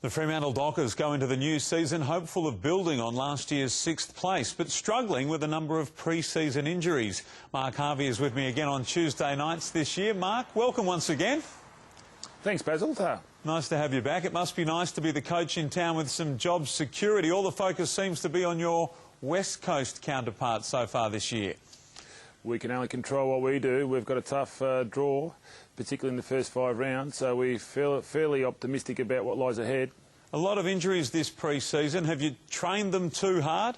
The Fremantle Dockers go into the new season hopeful of building on last year's 6th place, but struggling with a number of pre-season injuries. Mark Harvey is with me again on Tuesday nights this year. Mark, welcome once again. Thanks, Basil. Nice to have you back. It must be nice to be the coach in town with some job security. All the focus seems to be on your West Coast counterpart so far this year. We can only control what we do. We've got a tough draw, particularly in the first 5 rounds, so we feel fairly optimistic about what lies ahead. A lot of injuries this pre-season. Have you trained them too hard?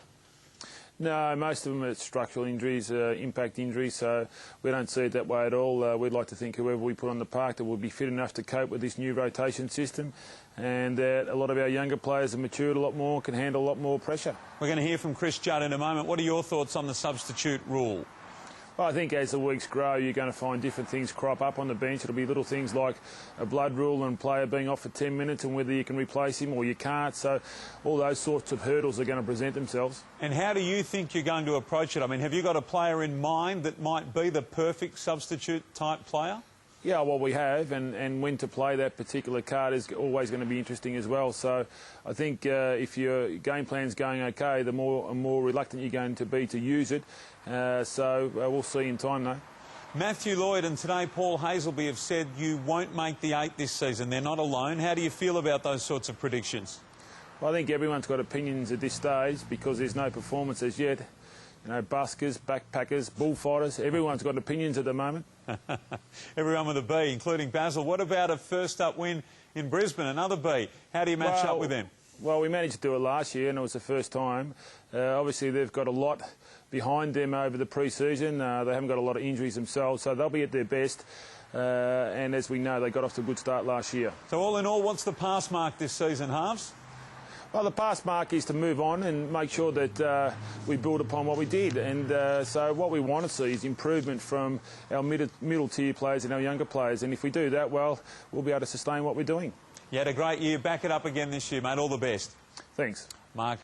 No, most of them are structural injuries, impact injuries, so we don't see it that way at all. We'd like to think whoever we put on the park that will be fit enough to cope with this new rotation system, and that a lot of our younger players have matured a lot more, can handle a lot more pressure. We're going to hear from Chris Judd in a moment. What are your thoughts on the substitute rule? Well, I think as the weeks grow, you're going to find different things crop up on the bench. It'll be little things like a blood rule and a player being off for 10 minutes and whether you can replace him or you can't. So all those sorts of hurdles are going to present themselves. And how do you think you're going to approach it? I mean, have you got a player in mind that might be the perfect substitute type player? Yeah, well, we have, and when to play that particular card is always going to be interesting as well. So I think if your game plan's going okay, the more reluctant you're going to be to use it. So we'll see in time, though. Matthew Lloyd and today Paul Hazelby have said you won't make the 8 this season. They're not alone. How do you feel about those sorts of predictions? Well, I think everyone's got opinions at this stage because there's no performances yet. You know, buskers, backpackers, bullfighters, everyone's got opinions at the moment. Everyone with a B, including Basil. What about a first-up win in Brisbane, another B? How do you match up with them? Well, we managed to do it last year, and it was the first time. Obviously, they've got a lot behind them over the pre-season. They haven't got a lot of injuries themselves, so they'll be at their best. And as we know, they got off to a good start last year. So all in all, what's the pass mark this season, Halves? Well, the pass mark is to move on and make sure that we build upon what we did. And so what we want to see is improvement from our middle-tier players and our younger players. And if we do that, well, we'll be able to sustain what we're doing. You had a great year. Back it up again this year, mate. All the best. Thanks. Mark.